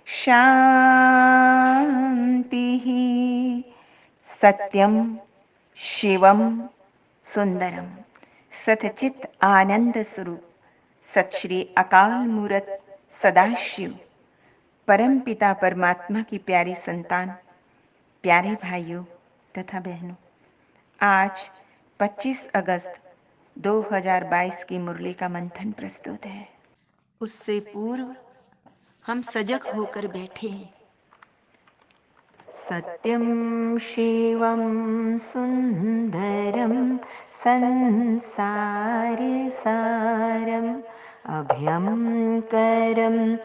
शान्तिः। सत्यं शिवं सुंदरम। सतचित आनंद स्वरूप सत श्री अकाल मूरत सदाशिव परम पिता परमात्मा की प्यारी संतान, प्यारे भाइयों तथा बहनों, आज 25 अगस्त 2022 की मुरली का मंथन प्रस्तुत है। उससे पूर्व हम सजग होकर बैठे हैं। सत्यं शिवं सुंदरं संसारसारम् अभयंकरं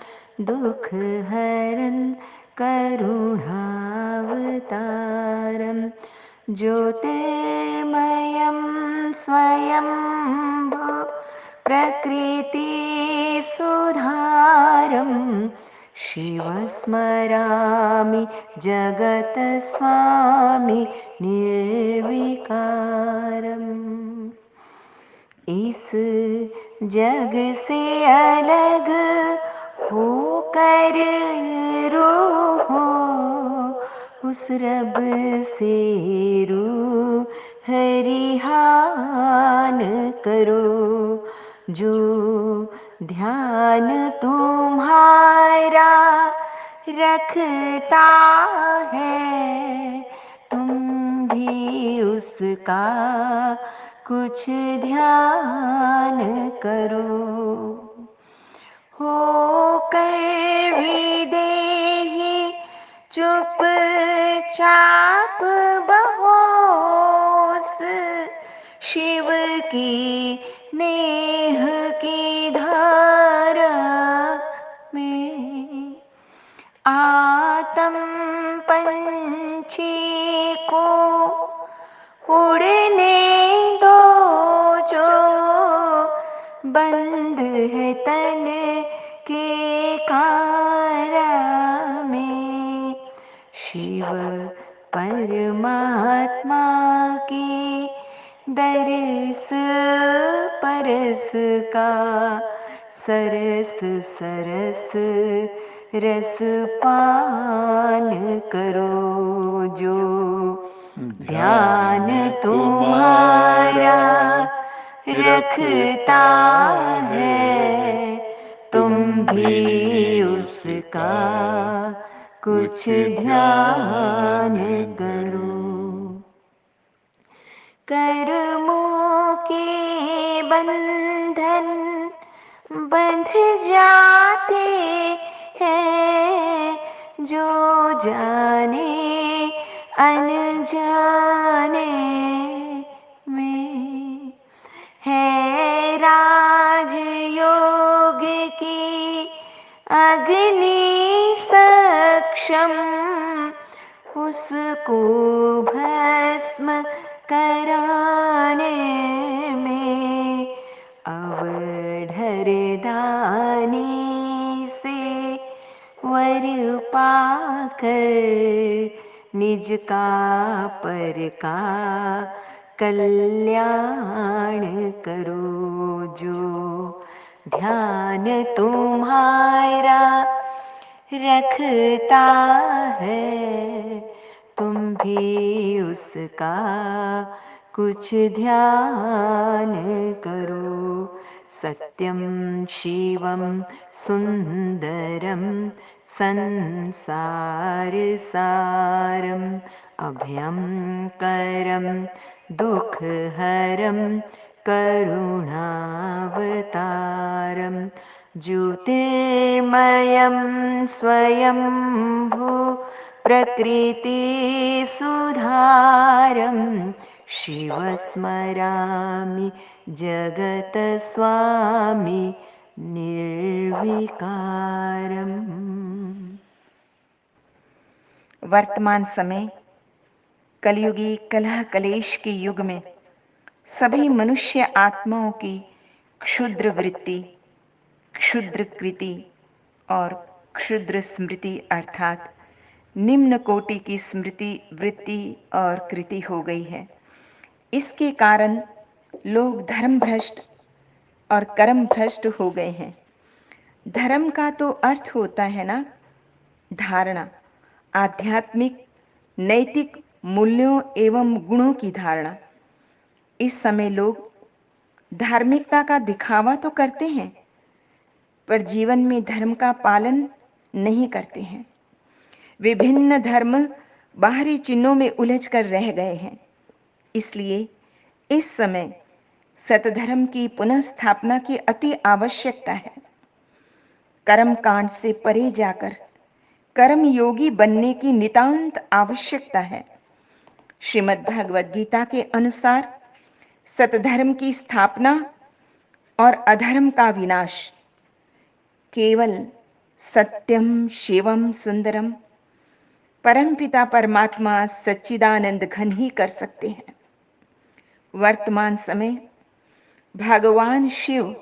दुःखहरं करुणावतारं ज्योतिर्मयं स्वयंभू प्रकृतिसुधारं शिवस्मरामि जगतस्वामी निर्विकारम्। इस जग से अलग होकर रूह उस रब से रूह हरिहान करो। जो ध्यान तुम्हारा रखता है, तुम भी उसका कुछ ध्यान करो। होकर विदेही चुपचाप बहोश शिव की नेह की धारा में आत्म पंछी को उड़ने दो जो बंद है तन के कारा में। शिव परमात्मा की दरस परस का सरस सरस रस पान करो। जो ध्यान तुम्हारा रखता है, तुम भी उसका कुछ ध्यान करो। कर्मों के बंधन बंध जाते हैं, जो जाने अनजाने में है राजयोग की अग्नि सक्षम, उसको भस्म कराने में। अवढर दानी से वर पाकर निज का पर का कल्याण करो। जो ध्यान तुम्हारा रखता है, तुम भी उसका कुछ ध्यान करो। सत्यं शिवं सुंदरं संसारसारम् अभयंकरं दुःखहरं करुणावतारं ज्योतिर्मयं स्वयंभू प्रकृतिसुधारं शिवस्मरामि जगतस्वामी निर्विकारम्। वर्तमान समय कलयुगी कलह कलेश के युग में सभी मनुष्य आत्माओं की क्षुद्र वृत्ति, क्षुद्र कृति और क्षुद्र स्मृति अर्थात निम्न कोटि की स्मृति, वृत्ति और कृति हो गई है। इसके कारण लोग धर्म भ्रष्ट और कर्म भ्रष्ट हो गए हैं। धर्म का तो अर्थ होता है ना धारणा, आध्यात्मिक नैतिक मूल्यों एवं गुणों की धारणा। इस समय लोग धार्मिकता का दिखावा तो करते हैं, पर जीवन में धर्म का पालन नहीं करते हैं। विभिन्न धर्म बाहरी चिन्हों में उलझ कर रह गए हैं। इसलिए इस समय सतधर्म की पुनः स्थापना की अति आवश्यकता है। कर्म कांड से परे जाकर कर्म योगी बनने की नितांत आवश्यकता है। श्रीमद् भगवद गीता के अनुसार सतधर्म की स्थापना और अधर्म का विनाश केवल सत्यम शिवम सुंदरम परमपिता परमात्मा सच्चिदानंद घन ही कर सकते हैं। वर्तमान समय भगवान शिव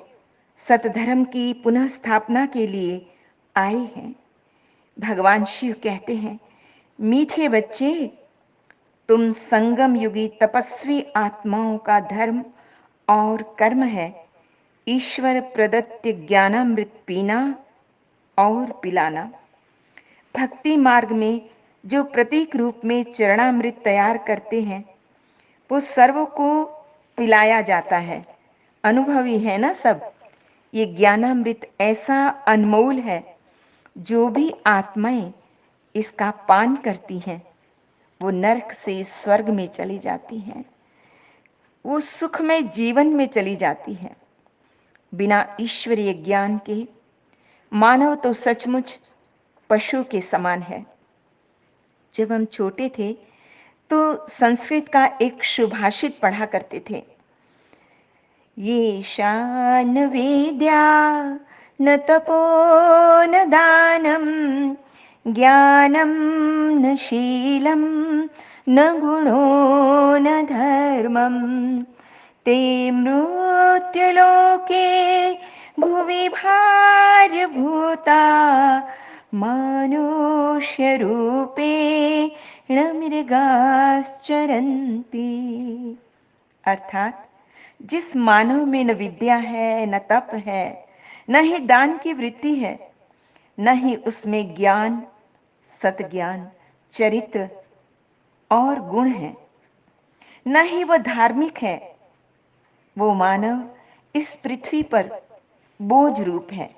सतधर्म की पुनः स्थापना के लिए आए हैं। भगवान शिव कहते हैं, मीठे बच्चे, तुम संगम युगी तपस्वी आत्माओं का धर्म और कर्म है ईश्वर प्रदत्त ज्ञानामृत पीना और पिलाना। भक्ति मार्ग में जो प्रतीक रूप में चरणामृत तैयार करते हैं, वो सर्व को पिलाया जाता है। अनुभवी है ना सब। ये ज्ञानामृत ऐसा अनमोल है, जो भी आत्माएं इसका पान करती हैं, वो नरक से स्वर्ग में चली जाती हैं, वो सुखमय जीवन में चली जाती हैं। बिना ईश्वरीय ज्ञान के मानव तो सचमुच पशु के समान है। जब हम छोटे थे तो संस्कृत का एक सुभाषित पढ़ा करते थे, ये शान विद्या न तपो न दानम ज्ञानम न शीलम न गुणो न धर्मम ते मृत्युलोके भुवि भारभूता मनुष्य रूपेण मृगाश्चरन्ति। अर्थात जिस मानव में न विद्या है, न तप है, न ही दान की वृत्ति है, न ही उसमें ज्ञान, सतज्ञान, चरित्र और गुण है, न ही वह धार्मिक है, वो मानव इस पृथ्वी पर बोझ रूप है।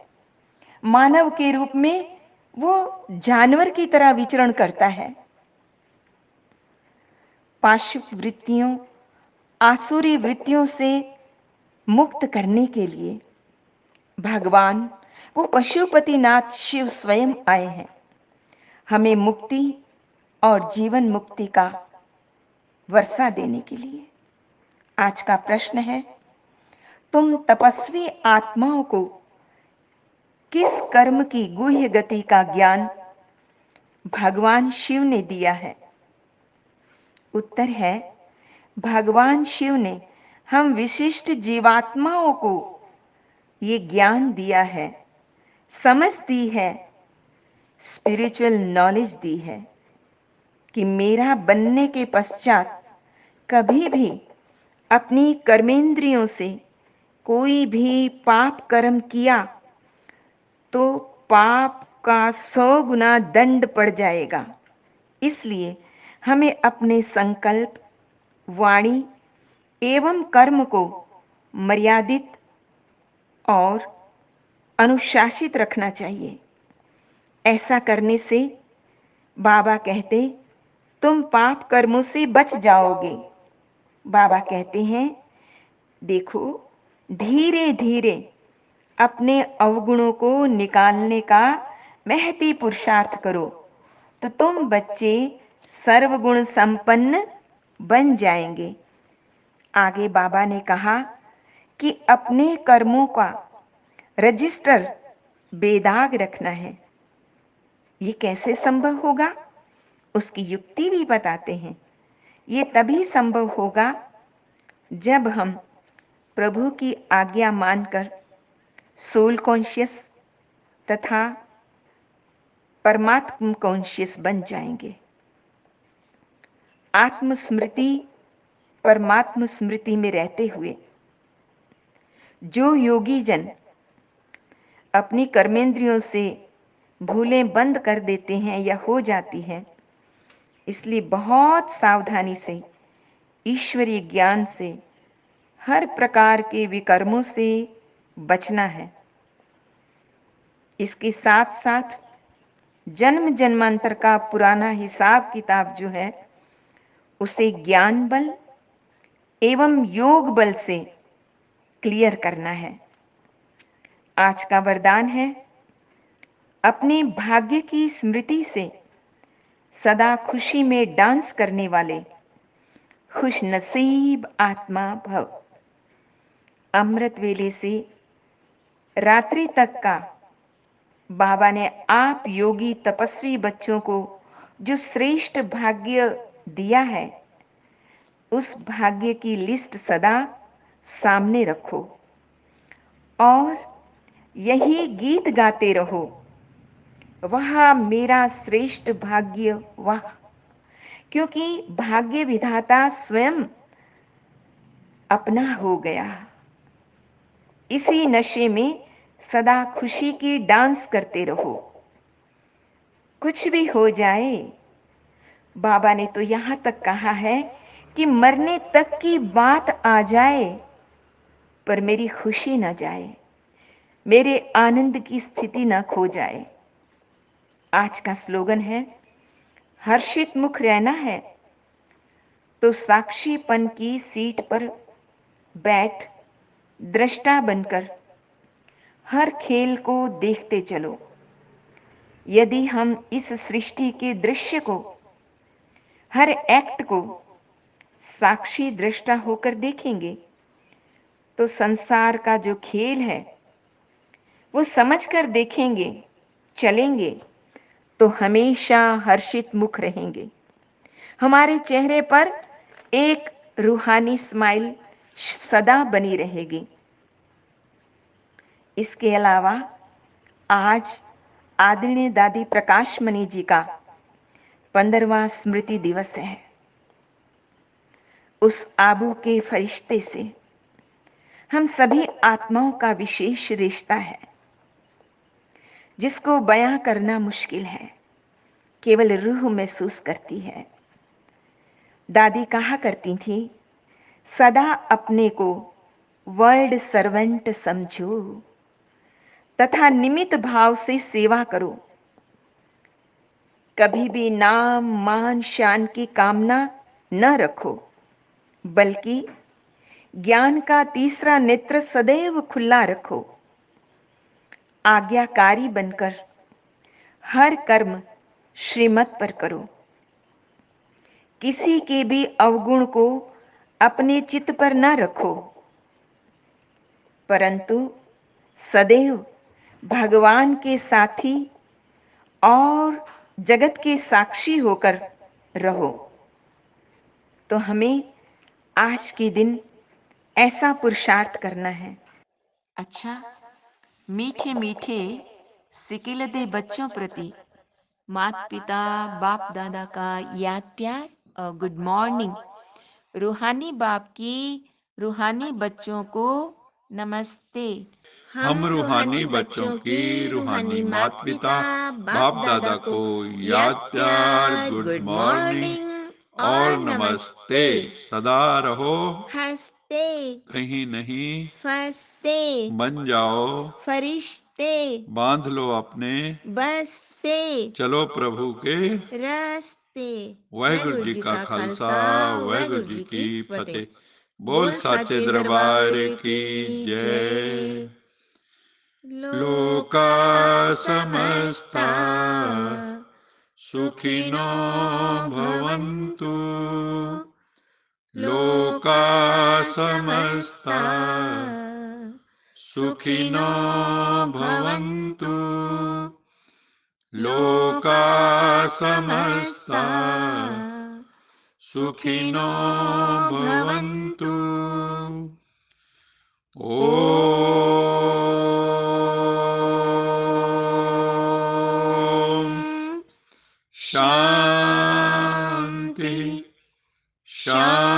मानव के रूप में वो जानवर की तरह विचरण करता है। पाशुप वृत्तियों, आसुरी वृत्तियों से मुक्त करने के लिए भगवान वो पशुपतिनाथ शिव स्वयं आए हैं, हमें मुक्ति और जीवन मुक्ति का वर्षा देने के लिए। आज का प्रश्न है, तुम तपस्वी आत्माओं को किस कर्म की गुह्य गति का ज्ञान भगवान शिव ने दिया है? उत्तर है, भगवान शिव ने हम विशिष्ट जीवात्माओं को ये ज्ञान दिया है, समझ दी है, स्पिरिचुअल नॉलेज दी है कि मेरा बनने के पश्चात कभी भी अपनी कर्मेंद्रियों से कोई भी पाप कर्म किया तो पाप का 100 गुना दंड पड़ जाएगा। इसलिए हमें अपने संकल्प, वाणी एवं कर्म को मर्यादित और अनुशासित रखना चाहिए। ऐसा करने से बाबा कहते, तुम पाप कर्मों से बच जाओगे। बाबा कहते हैं, देखो, धीरे धीरे अपने अवगुणों को निकालने का महती पुरुषार्थ करो तो तुम बच्चे सर्वगुण संपन्न बन जाएंगे। आगे बाबा ने कहा कि अपने कर्मों का रजिस्टर बेदाग रखना है। ये कैसे संभव होगा, उसकी युक्ति भी बताते हैं। ये तभी संभव होगा जब हम प्रभु की आज्ञा मानकर सोल कॉन्शियस तथा परमात्म कॉन्शियस बन जाएंगे। आत्मस्मृति, परमात्म स्मृति में रहते हुए जो योगी जन अपनी कर्मेंद्रियों से भूलें बंद कर देते हैं या हो जाती हैं। इसलिए बहुत सावधानी से, ईश्वरीय ज्ञान से, हर प्रकार के विकर्मों से बचना है। इसके साथ साथ जन्म जन्मांतर का पुराना हिसाब किताब जो है, उसे ज्ञान बल एवं योग बल से क्लियर करना है। आज का वरदान है, अपने भाग्य की स्मृति से सदा खुशी में डांस करने वाले खुश नसीब आत्मा भव। अमृत वेले से रात्रि तक का बाबा ने आप योगी तपस्वी बच्चों को जो श्रेष्ठ भाग्य दिया है, उस भाग्य की लिस्ट सदा सामने रखो और यही गीत गाते रहो, वह मेरा श्रेष्ठ भाग्य वाह। क्योंकि भाग्य विधाता स्वयं अपना हो गया। इसी नशे में सदा खुशी की डांस करते रहो। कुछ भी हो जाए, बाबा ने तो यहां तक कहा है कि मरने तक की बात आ जाए, पर मेरी खुशी न जाए, मेरे आनंद की स्थिति न खो जाए। आज का स्लोगन है, हर्षित मुख रहना है तो साक्षीपन की सीट पर बैठ दृष्टा बनकर हर खेल को देखते चलो। यदि हम इस सृष्टि के दृश्य को, हर एक्ट को साक्षी दृष्टा होकर देखेंगे, तो संसार का जो खेल है वो समझकर देखेंगे, चलेंगे तो हमेशा हर्षित मुख रहेंगे। हमारे चेहरे पर एक रूहानी स्माइल सदा बनी रहेगी। इसके अलावा आज आदरणीय दादी प्रकाश मणि जी का 15वां स्मृति दिवस है। उस आबू के फरिश्ते से हम सभी आत्माओं का विशेष रिश्ता है, जिसको बयां करना मुश्किल है, केवल रूह महसूस करती है। दादी कहा करती थी, सदा अपने को वर्ल्ड सर्वेंट समझो तथा निमित्त भाव से सेवा करो। कभी भी नाम मान शान की कामना न रखो, बल्कि ज्ञान का तीसरा नेत्र सदैव खुला रखो। आज्ञाकारी बनकर हर कर्म श्रीमत पर करो। किसी के भी अवगुण को अपने चित्त पर न रखो, परंतु सदैव भगवान के साथी और जगत के साक्षी होकर रहो। तो हमें आज के दिन ऐसा पुरुषार्थ करना है। अच्छा, मीठे मीठे सिकिलदे बच्चों प्रति माता पिता बाप दादा का याद प्यार और गुड मॉर्निंग। रूहानी बाप की रूहानी बच्चों को नमस्ते। हम रूहानी बच्चों की रूहानी माता पिता बाप दादा को याद प्यार गुड मॉर्निंग और नमस्ते। सदा रहो हंसते, कहीं नहीं फंसते, बन जाओ फरिश्ते, बांध लो अपने बसते, चलो प्रभु के रास्ते। वाहिगुरु जी का खालसा वाहिगुरु जी की फतेह। बोल साचे दरबार की जय। लोका समस्ता सुखिनो भवन्तु। लोका समस्ता सुखिनो भवन्तु। लोका समस्ता सुखिनो भवन्तु। शांति शांति।